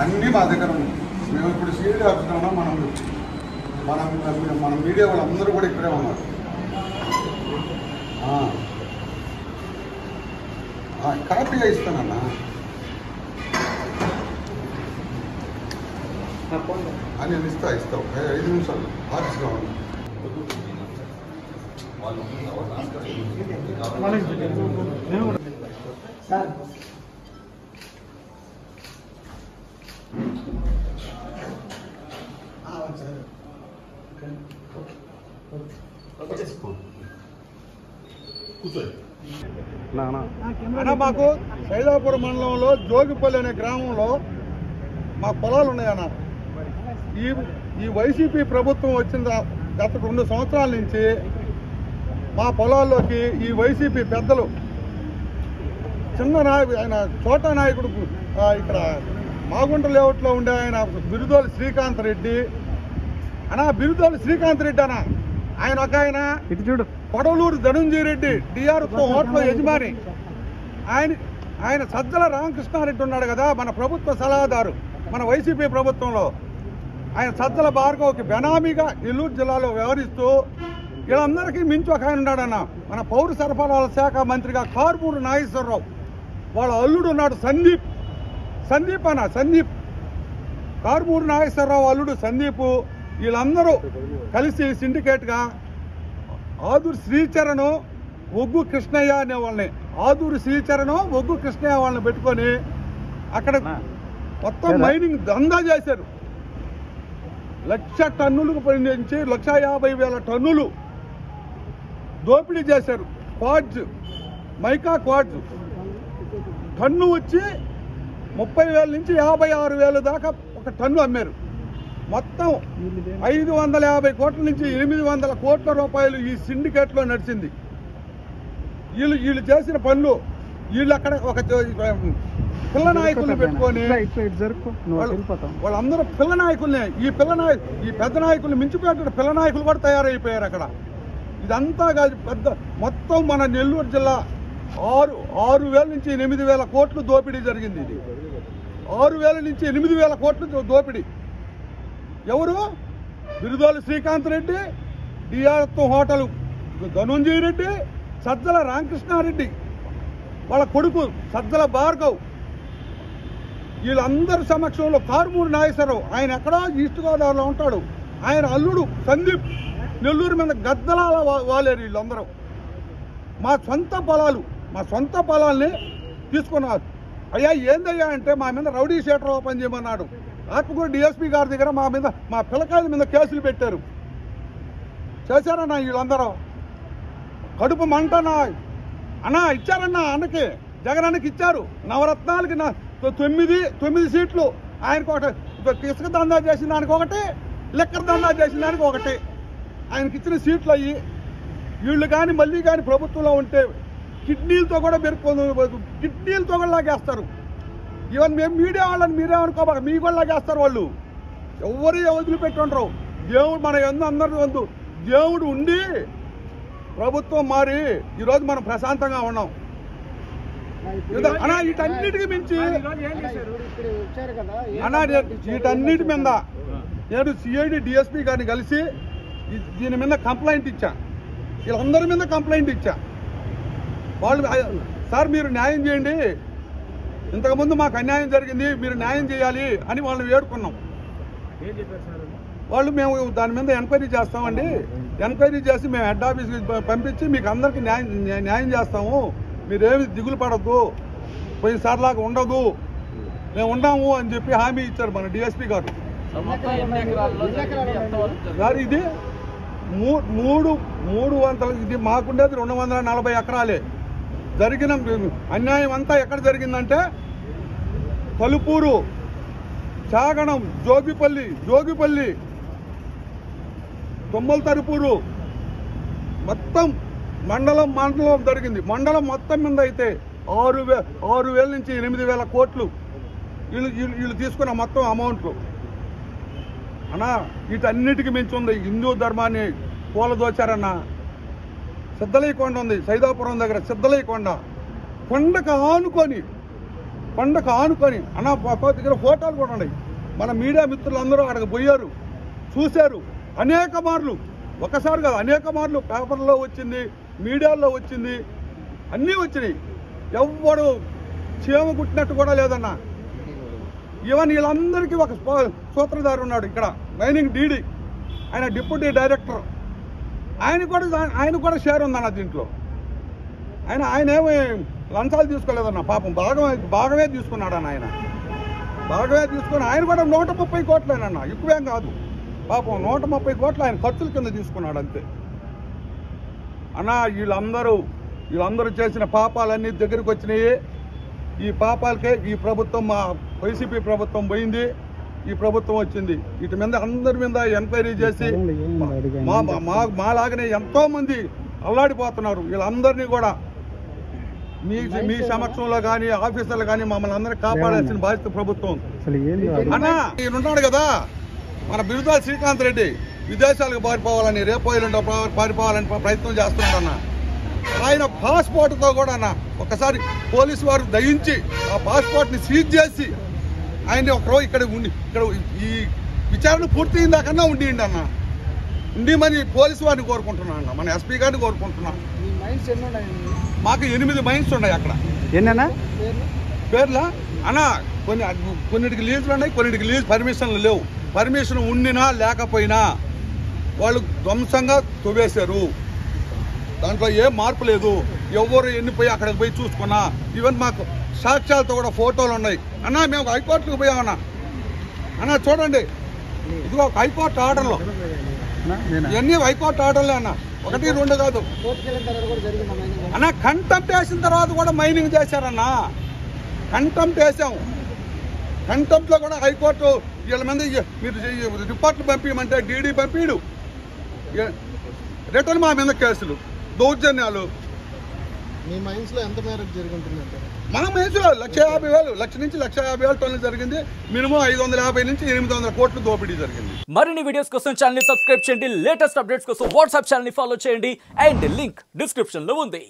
అన్నీ మా దగ్గర ఉన్నాయి. మేము ఇప్పుడు సీడీ ఆఫీస్లో ఉన్నాం. మన మీడియా వాళ్ళందరూ కూడా ఇక్కడే ఉన్నారు. కాపీగా ఇస్తానన్నా. నేను ఇస్తావు 5 నిమిషాలు ఆఫీస్లో ఉన్నా. మాకు సైదాపురం మండలంలో జోగిపల్లి అనే గ్రామంలో మా పొలాలు ఉన్నాయన్న. ఈ వైసీపీ ప్రభుత్వం వచ్చిన గత 2 సంవత్సరాల నుంచి మా పొలాల్లోకి ఈ వైసీపీ పెద్దలు చిన్న ఆయన చోటా నాయకుడు ఇక్కడ మాగుంట లేఅవుట్లో ఉండే ఆయన బిరుదోలి శ్రీకాంత్ రెడ్డి బిరుదోలి శ్రీకాంత్ రెడ్డి ఆయన ఒక ఆయన కొడవలూరు ధనుంజయ రెడ్డి డిఆర్తో హోటల్ యజమాని. ఆయన సజ్జల రామకృష్ణారెడ్డి ఉన్నాడు కదా, మన ప్రభుత్వ సలహాదారు మన వైసీపీ ప్రభుత్వంలో. ఆయన సజ్జల భార్గవ్కి బెనామీగా నెల్లూరు జిల్లాలో వ్యవహరిస్తూ వీళ్ళందరికీ మించి ఒక ఆయన ఉన్నాడన్న. మన పౌర సరఫరాల శాఖ మంత్రిగా కారుమూరు నాగేశ్వరరావు వాళ్ళ అల్లుడు ఉన్నాడు సందీప్ కారుమూరు నాగేశ్వరరావు అల్లుడు సందీప్. వీళ్ళందరూ కలిసి సిండికేట్గా ఆదూరు శ్రీచరణ్ ఒగ్గు కృష్ణయ్య అనే వాళ్ళని ఒగ్గు కృష్ణయ్య వాళ్ళని పెట్టుకొని అక్కడ మొత్తం మైనింగ్ దందా చేశారు. 1,00,000 టన్నులకు నుంచి 1,50,000 టన్నులు దోపిడీ చేశారు. మైకా క్వాడ్జ్ టన్ను వచ్చి 30,000 నుంచి 56,000 దాకా ఒక టన్ను అమ్మారు. మొత్తం 550 కోట్ల నుంచి 800 కోట్ల రూపాయలు ఈ సిండికేట్లో నడిచింది. వీళ్ళు చేసిన పనులు వీళ్ళు అక్కడ ఒక పిల్ల నాయకుల్ని పెట్టుకొని వాళ్ళందరూ పిల్ల నాయకుల్ని ఈ పెద్ద నాయకుల్ని మించిపోయేట పిల్ల నాయకులు కూడా తయారైపోయారు అక్కడ. ఇదంతా కాదు పెద్ద మొత్తం మన నెల్లూరు జిల్లా 6,000 నుంచి 8,000 కోట్లు దోపిడీ జరిగింది. ఇది 6,000 నుంచి 8,000 కోట్లు దోపిడీ. ఎవరు? బిరుదోలి శ్రీకాంత్ రెడ్డి, డిఆర్తో హోటల్ ధనుంజయ రెడ్డి, సజ్జల రామకృష్ణారెడ్డి వాళ్ళ కొడుకు సజ్జల భార్గవ్. వీళ్ళందరి సమక్షంలో కారుమూరు నాగేశ్వరరావు ఆయన ఎక్కడో ఈస్ట్ గోదావరిలో ఉంటాడు. ఆయన అల్లుడు సందీప్ నెల్లూరు మీద గద్దలాల వాలేరు. వీళ్ళందరూ మా సొంత పొలాల్ని తీసుకున్నారు. అయ్యా ఏందయ్యా అంటే మా మీద రౌడీ షీటర్ ఓపెన్ చేయమన్నాడు. ఆత్మకూరు డిఎస్పీ గారి దగ్గర మా పిల్లకాయల మీద కేసులు పెట్టారు. చేశారన్నా వీళ్ళందరూ. కడుపు మంటనా ఇచ్చారన్నా అన్నకి, జగన్ అన్నకి ఇచ్చారు. నవరత్నాలకి 9 సీట్లు ఆయనకు ఒకటి, ఇసుక దందా చేసిన దానికి ఒకటి, లెక్కర్ దందా చేసిన దానికి ఒకటి ఆయనకి ఇచ్చిన సీట్లు అయ్యి. వీళ్ళు కానీ మళ్ళీ కానీ ప్రభుత్వంలో ఉంటే కిడ్నీలతో కూడా కిడ్నీలతో కూడా లాగేస్తారు. ఈవెన్ మేము మీడియా వాళ్ళని మీరేమనుకోబాక మీ కూడా లాగేస్తారు వాళ్ళు. ఎవరు వదిలిపెట్టుండ్రు. దేవుడు మన అందరూ దేవుడు ఉండి ప్రభుత్వం మారి ఈరోజు మనం ప్రశాంతంగా ఉన్నాం. వీటన్నిటికి మించి వీటన్నిటి మీద నేను సిఐడి డిఎస్పీ గారిని కలిసి దీని మీద కంప్లైంట్ ఇచ్చా. వీళ్ళందరి మీద కంప్లైంట్ ఇచ్చా. వాళ్ళు సార్ మీరు న్యాయం చేయండి, ఇంతకుముందు మాకు అన్యాయం జరిగింది, మీరు న్యాయం చేయాలి అని వాళ్ళని వేడుకున్నాం. వాళ్ళు మేము దాని మీద ఎంక్వైరీ చేస్తామండి, ఎంక్వైరీ చేసి మేము హెడ్ ఆఫీస్కి పంపించి మీకు అందరికీ న్యాయం చేస్తాము, మీరేమి దిగులు పడద్దు, పోయినసారిలాగా ఉండదు, మేము ఉన్నాము అని చెప్పి హామీ ఇచ్చారు మన డిఎస్పీ గారు. సార్ ఇది 300 ఇది మాకుండేది 240 ఎకరాలే. జరిగిన అన్యాయం అంతా ఎక్కడ జరిగిందంటే కలుపూరు, చాగణం, జోగిపల్లి, తొమ్మల తరుపూరు మొత్తం మండలం జరిగింది. మండలం మొత్తం మీద అయితే 6,000 నుంచి 8,000 కోట్లు వీళ్ళు తీసుకున్న మొత్తం అమౌంట్లు. అన్నా వీటన్నిటికీ మించి ఉంది హిందూ ధర్మాన్ని కూలదోచారన్న. సిద్ధలయ్య కొండ ఉంది సైదాపురం దగ్గర, సిద్ధలయ్య కొండకు కొండకు ఆనుకొని అన్న దగ్గర ఫోటోలు కూడా ఉన్నాయి. మన మీడియా మిత్రులు అందరూ అక్కడికి పోయారు, చూశారు అనేక మార్లు. ఒకసారి కాదు, అనేక మార్లు పేపర్లో వచ్చింది, మీడియాలో వచ్చింది, అన్నీ వచ్చినాయి. ఎవ్వడు చీమ కుట్టినట్టు కూడా లేదన్న. ఈవెన్ వీళ్ళందరికీ ఒక సూత్రధారి ఉన్నాడు ఇక్కడ, మైనింగ్ డీడీ, ఆయన డిప్యూటీ డైరెక్టర్. ఆయన కూడా షేర్ ఉందన్న దీంట్లో. ఆయన ఏమి లంచాలు తీసుకోలేదన్న, పాపం భాగమే తీసుకున్నాడన్న. ఆయన భాగమే తీసుకుని ఆయన కూడా 130 కోట్లేనన్న, ఎక్కువేం కాదు. పాపం 130 కోట్లు ఆయన ఖర్చుల కింద తీసుకున్నాడు అంతే అన్న. వీళ్ళందరూ చేసిన పాపాలన్నీ దగ్గరికి వచ్చినాయి. ఈ పాపాలకే ఈ ప్రభుత్వం, మా వైసీపీ ప్రభుత్వం పోయింది, ఈ ప్రభుత్వం వచ్చింది. వీటి మీద అందరి మీద ఎంక్వైరీ చేసి మాలాగనే ఎంతో మంది అల్లాడిపోతున్నారు. వీళ్ళందరినీ కూడా మీ సమక్షంలో కానీ ఆఫీసర్లు కానీ మమ్మల్ని అందరినీ కాపాడాల్సిన బాధ్యత ప్రభుత్వం అన్న. ఈయనున్నాడు కదా మన బిరుదాల శ్రీకాంత్ రెడ్డి, విదేశాలకు పారిపోవాలని, రేపో ఎల్లుండో పారిపోవాలని ప్రయత్నం చేస్తున్నాడన్న. ఆయన పాస్పోర్ట్తో కూడా అన్న ఒకసారి పోలీసు వారు దయించి ఆ పాస్పోర్ట్ని సీజ్ చేసి ఆయన ఒకరోజు ఇక్కడ ఈ విచారణ పూర్తయిందాకన్నా ఉండియండి అన్న. ఉండిమని పోలీసు వారిని కోరుకుంటున్నా అన్న, మన ఎస్పీ గారిని కోరుకుంటున్నా. మాకు 8 మైన్స్ ఉన్నాయి అక్కడ. ఏంటన్నా పేర్లా అన్న? కొన్నిటికి లీజులు ఉన్నాయి, కొన్నిటికి లీజ్ పర్మిషన్లు లేవు. పర్మిషన్ ఉండినా లేకపోయినా వాళ్ళు ధ్వంసంగా తవ్వేశారు. దాంట్లో ఏం మార్పు లేదు. ఎవరు ఎన్నిపోయి అక్కడికి పోయి చూసుకున్నా, ఈవెన్ మాకు సాక్ష్యాలతో కూడా ఫోటోలు ఉన్నాయి అన్న. మేము హైకోర్టుకు పోయామన్నా. అన్న చూడండి, ఇదిగో ఒక హైకోర్టు ఆర్డర్లో, ఇవన్నీ హైకోర్టు ఆర్డర్లే అన్న, 1, 2 కాదు అన్న. కంటెంప్ట్ వేసిన తర్వాత కూడా మైనింగ్ చేశారన్న. కంటెంప్ట్ వేసాం. కంటెంప్ట్లో కూడా హైకోర్టు వీళ్ళ మంది మీరు రిపోర్ట్లు పంపించమంటే డీడీ పంపిడు, రిటర్న్ మా మీద కేసులు, దౌర్జన్యాలు. మీ మైన్స్లో ఎంత మేరకు జరుగుతుందంటే? మన మైన్స్లో 1,50,000, 1,00,000 నుంచి 1,50,000 టన్నులు జరిగింది. మినిమం 550 నుంచి 800 కోట్లు దోపిడీ జరిగింది. మరిన్ని వీడియోస్ కోసం ఛానల్ ని సబ్స్క్రైబ్ చేయండి. లేటెస్ట్ అప్డేట్స్ కోసం వాట్సాప్ ఛానల్ ని ఫాలో చేయండి. అండ్ లింక్ డిస్క్రిప్షన్ లో ఉంది.